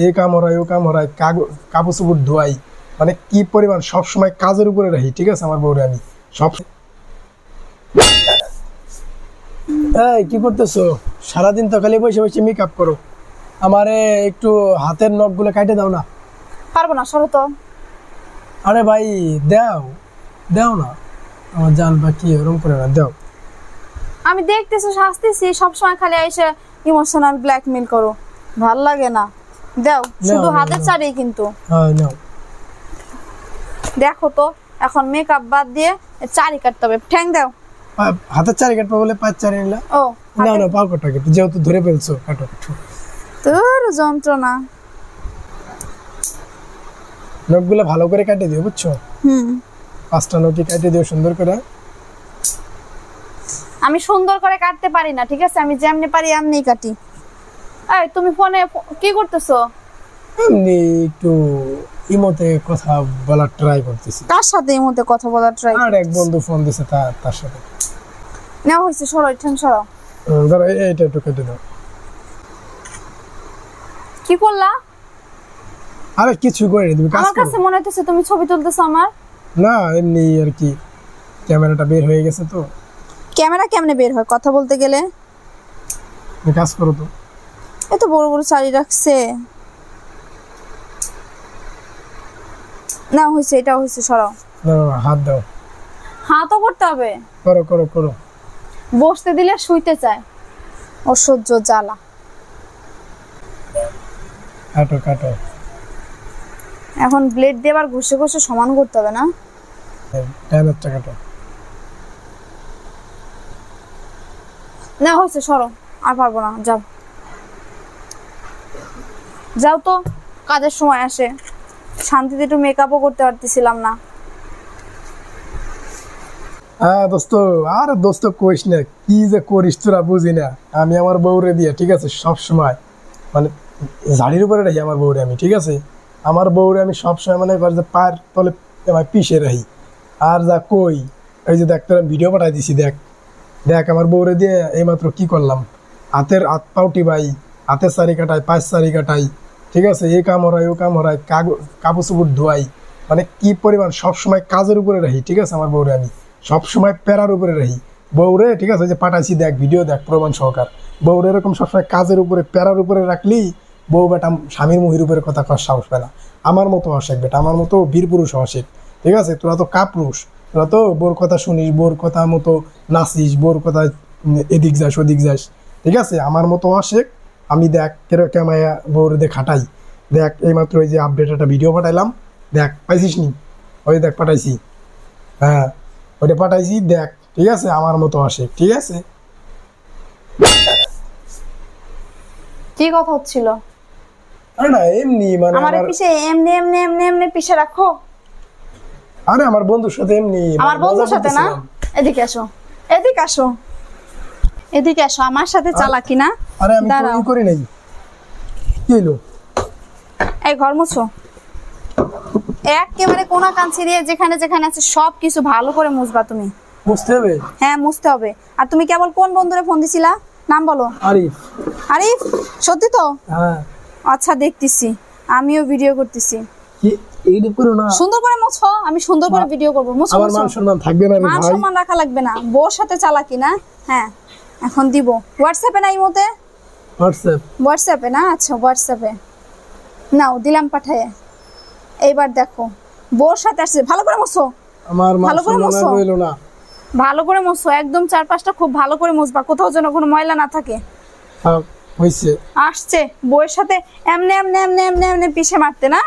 এই কাম হরাই ও কাম হরাই কাপড় চোপড় ধোয়াই, মানে কি পরিমাণ সবসময় কাজের উপরে রাখি। ঠিক আছে, আমার বউরে আমি সব। এই কি করতেছো? সারাদিন তো খালি বসে বসে মেকআপ করো। আমারে একটু হাতের নখ গুলো কাটে দাও না। পারবো না, সরো তো। আরে ভাই দাও, দাও না। আমার জান বা কি ওরকম করে না, দাও। আমি দেখতেছি শাস্তিছি, সবসময় খালি এসে ইমোশনাল ব্ল্যাকমেল করো, ভাল লাগে না। দাও, শুধু হাতের চারেই কিন্তু। হ্যাঁ নাও। দেখো তো, এখন মেকআপ বাদ দিয়ে চারি কাটতে হবে। ঠ্যাং দাও। হাতের চারি কাটবো বলে 5 চারি নিলা? ও না না, পাও কাটো, যেহেতু ধরে ফেলছো কাটো। তোর যন্ত্রণা। নখগুলো ভালো করে কাটে দিও, বুঝছো? 5টা নখই কাটে দিও সুন্দর করে। আমি সুন্দর করে কাটতে পারি না, ঠিক আছে? আমি যেমনি পারি এমনি কাটি। এই তুমি ফোনে কি করতেছো? এমনি একটু ইমোতে কথা বলার ট্রাই করতেছি। কার সাথে ইমোতে কথা বলার ট্রাই? আর এক বন্ধু ফোন দিছে, তার সাথে। নাও হইছে, সরো ঠ্যাং সরো। ধরো এইটা একটু কেটে দাও। কি করলা? আরে কিছু করিনি, তুমি কাজ আমার করো। কাছে মনে হইতেছে তুমি ছবি তুলতেছো আমার। না এমনি আর কি, ক্যামেরাটা বের হয়ে গেছে তো। ক্যামেরা কেমনে বের হয় কথা বলতে গেলে? তুমি কাজ করো তো। এত বড় বড় শাড়ি রাখছে। না হইছে, এটা হইছে, সরাও। হাত দাও। হাতও করতে হবে? করো করো করো। বসতে দিলে শুইতে চায়, অসহ্য জ্বালা। কাটো কাটো। এখন ব্লেড দিয়ে আবার ঘষে ঘষে সমান করতে হবে না? ডাইনারটা কাটো। না হইছে, সরো। আর পারবো না, যাও যাও তো। কাজের সময় আসে, শান্তিতে একটু মেকআপও করতে পারতেছিলাম না। হ্যাঁ দোস্ত, আর দোস্ত কইস না, কি যে করিস তোরা বুঝি না। আমি আমার বউরে দিয়ে, ঠিক আছে, সব সময় মানে ঝাড়ির উপরে রাখি আমার বউরে আমি। ঠিক আছে, আমার বউরে আমি সবসময় মানে যে পায়ের তলে পিষে রাখি। আর যা কই, এই যে দেখ তোরা ভিডিও পাঠাই দিছি, দেখ দেখ আমার বউরে দিয়ে এইমাত্র কি করলাম। হাত পাও টিপাই, হাতের সারি কাটাই, পায়ের সারি কাটাই। ঠিক আছে, এই কাম হরাই ও কাম হরাই, কাপড় চোপড় ধোয়াই, মানে কি পরিমাণ সবসময় কাজের উপরে রাখি। ঠিক আছে, আমার বউরে আমি সবসময় প্যারার উপরে রাখি বউরে। ঠিক আছে, যে পাঠাইছি দেখ, ভিডিও দেখ প্রমাণ সহকার। বউরে এরকম সবসময় কাজের উপরে প্যারার উপরে রাখলি বউ বেটা স্বামীর মুহির উপরে কথা কর সাহস পায় না। আমার মতো অশেখ বেটা, আমার মতো বীর পুরুষ অশেখ। ঠিক আছে, তোরা তো কাপুরুষ, তোরা তো বোর কথা শুনিস, বোর কথা মতো নাচিস, বোর কথা এদিক যাস ওদিক যাস। ঠিক আছে, আমার মতো অশেখ আমি। দেখ কেমায়া বউরে দেখ খাটাই। দেখ এইমাত্র ওই যে আপডেট একটা ভিডিও পাঠাইলাম, দেখ পাইছিস নি? ওই দেখ পাঠাইছি, হ্যাঁ ওইটা পাঠাইছি দেখ। ঠিক আছে, আমার মতো আসে। ঠিক আছে, কি কথা হচ্ছিল? আরে না এমনি মানে আমার পিছে এমনি এমনি এমনি এমনি পিছে রাখো। আরে আমার বন্ধুর সাথে এমনি, আমার বন্ধুর সাথে না? এদিকে আসো, এদিকে আসো, এদিকে আসো। আমার সাথে চালাকি না? আরে আমি তো ই করি নাই। কি হলো? এই ঘর মুছো। একেবারে কোনা কাঞ্চি দিয়ে যেখানে যেখানে আছে সব কিছু ভালো করে মুছবা তুমি। মুছতে হবে? হ্যাঁ মুছতে হবে। আর তুমি কেবল কোন বন্ধুরে ফোন দিছিলা? নাম বলো। আরিফ। আরিফ? সত্যি তো? হ্যাঁ। আচ্ছা দেখতেছি, আমিও ভিডিও করতেছি। কি এইটা করো না? সুন্দর করে মুছো, আমি সুন্দর করে ভিডিও করব। মুছো। আমার মান সম্মান থাকবে না রে ভাই। মান সম্মান রাখা লাগবে না, বউর সাথে চালাকি না? হ্যাঁ এখন দিব। হোয়াটসঅ্যাপে না ইমোতে? হোয়াটসঅ্যাপে না? আচ্ছা হোয়াটসঅ্যাপে নাও, দিলাম পাঠায়ে। এইবার দেখো বউর সাথে আসছে, ভালো করে মুছো। আমার মান সম্মান রইলো না। ভালো করে মুছো, একদম 4-5টা খুব ভালো করে মুছবা, কোথাও যেন কোনো ময়লা না থাকে। হ্যাঁ হইছে। আসছে বউয়ের সাথে এমনে এমনে এমনে এমনে এমনে পিছে মারতে না?